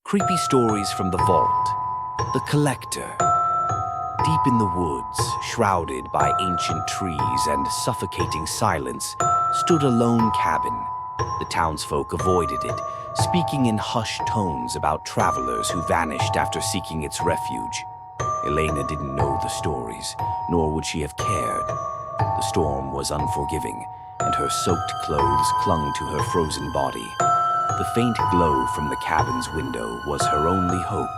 Creepy Stories from the Vault. The Collector. Deep in the woods, shrouded by ancient trees and suffocating silence, stood a lone cabin. The townsfolk avoided it, speaking in hushed tones about travelers who vanished after seeking its refuge. Elena didn't know the stories, nor would she have cared. The storm was unforgiving, and her soaked clothes clung to her frozen body. The faint glow from the cabin's window was her only hope.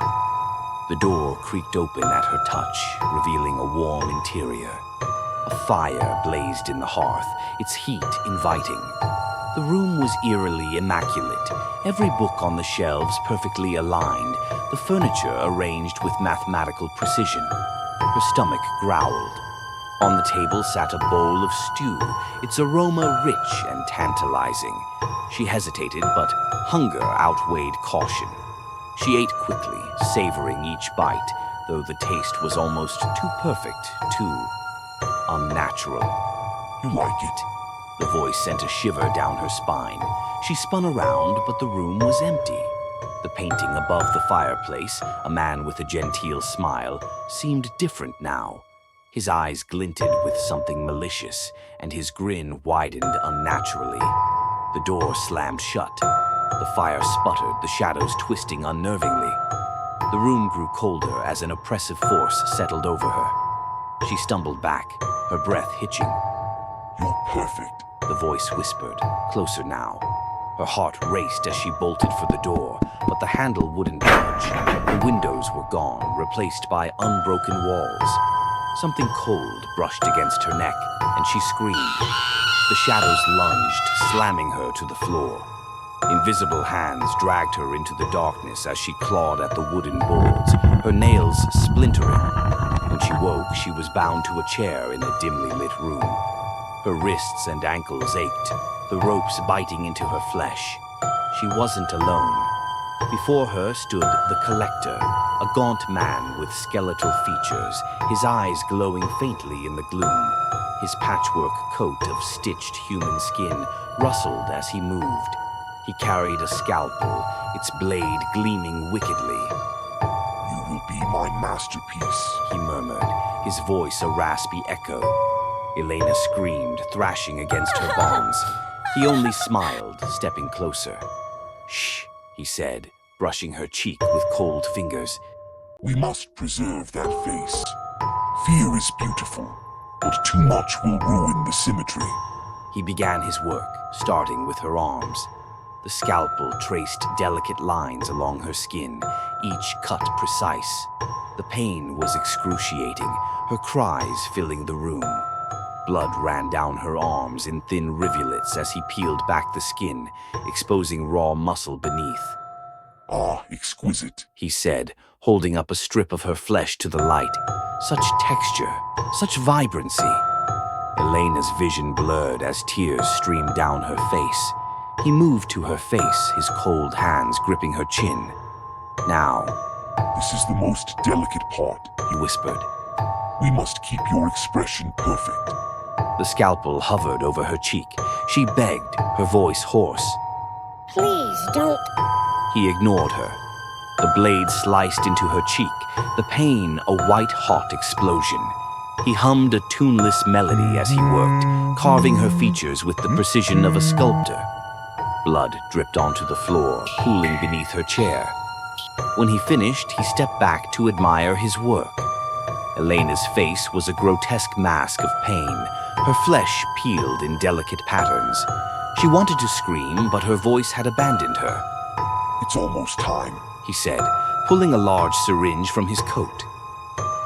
The door creaked open at her touch, revealing a warm interior. A fire blazed in the hearth, its heat inviting. The room was eerily immaculate, every book on the shelves perfectly aligned, the furniture arranged with mathematical precision. Her stomach growled. On the table sat a bowl of stew, its aroma rich and tantalizing. She hesitated, but hunger outweighed caution. She ate quickly, savoring each bite, though the taste was almost too perfect, too unnatural. You like it? The voice sent a shiver down her spine. She spun around, but the room was empty. The painting above the fireplace, a man with a genteel smile, seemed different now. His eyes glinted with something malicious, and his grin widened unnaturally. The door slammed shut. The fire sputtered, the shadows twisting unnervingly. The room grew colder as an oppressive force settled over her. She stumbled back, her breath hitching. You're perfect, The voice whispered, closer now. Her heart raced as she bolted for the door, but the handle wouldn't budge. The windows were gone, replaced by unbroken walls. Something cold brushed against her neck, and she screamed. The shadows lunged, slamming her to the floor. Invisible hands dragged her into the darkness as she clawed at the wooden boards, her nails splintering. When she woke, she was bound to a chair in a dimly lit room. Her wrists and ankles ached, the ropes biting into her flesh. She wasn't alone. Before her stood the Collector, a gaunt man with skeletal features, his eyes glowing faintly in the gloom. His patchwork coat of stitched human skin rustled as he moved. He carried a scalpel, its blade gleaming wickedly. You will be my masterpiece. He murmured, his voice a raspy echo. Elena screamed, thrashing against her bonds. He only smiled, stepping closer. Shh, he said, brushing her cheek with cold fingers. We must preserve that face. Fear is beautiful, but too much will ruin the symmetry. He began his work, starting with her arms. The scalpel traced delicate lines along her skin, each cut precise. The pain was excruciating, her cries filling the room. Blood ran down her arms in thin rivulets as he peeled back the skin, exposing raw muscle beneath. Ah, exquisite, He said, holding up a strip of her flesh to the light. Such texture, such vibrancy. Elena's vision blurred as tears streamed down her face. He moved to her face, his cold hands gripping her chin. Now, This is the most delicate part. he whispered. We must keep your expression perfect. The scalpel hovered over her cheek. She begged, her voice hoarse. Please don't. He ignored her. The blade sliced into her cheek, the pain a white-hot explosion. He hummed a tuneless melody as he worked, carving her features with the precision of a sculptor. Blood dripped onto the floor, pooling beneath her chair. When he finished, he stepped back to admire his work. Elena's face was a grotesque mask of pain, her flesh peeled in delicate patterns. She wanted to scream, but her voice had abandoned her. It's almost time. He said, pulling a large syringe from his coat.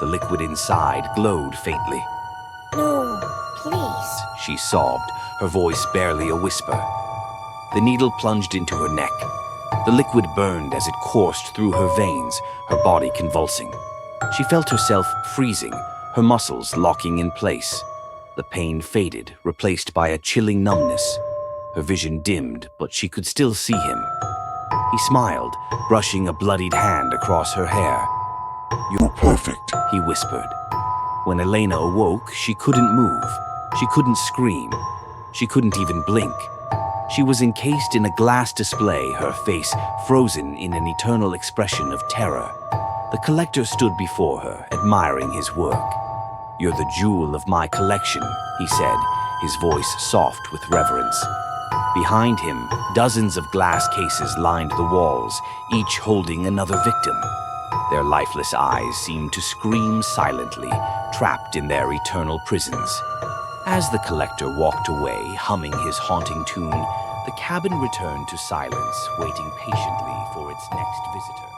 The liquid inside glowed faintly. No, please. She sobbed, her voice barely a whisper. The needle plunged into her neck. The liquid burned as it coursed through her veins, her body convulsing. She felt herself freezing, her muscles locking in place. The pain faded, replaced by a chilling numbness. Her vision dimmed, but she could still see him. He smiled, brushing a bloodied hand across her hair. You're perfect. He whispered. When Elena awoke, she couldn't move. She couldn't scream. She couldn't even blink. She was encased in a glass display, her face frozen in an eternal expression of terror. The collector stood before her, admiring his work. "You're the jewel of my collection," he said, his voice soft with reverence. Behind him, dozens of glass cases lined the walls, each holding another victim. Their lifeless eyes seemed to scream silently, trapped in their eternal prisons. As the collector walked away, humming his haunting tune, the cabin returned to silence, waiting patiently for its next visitor.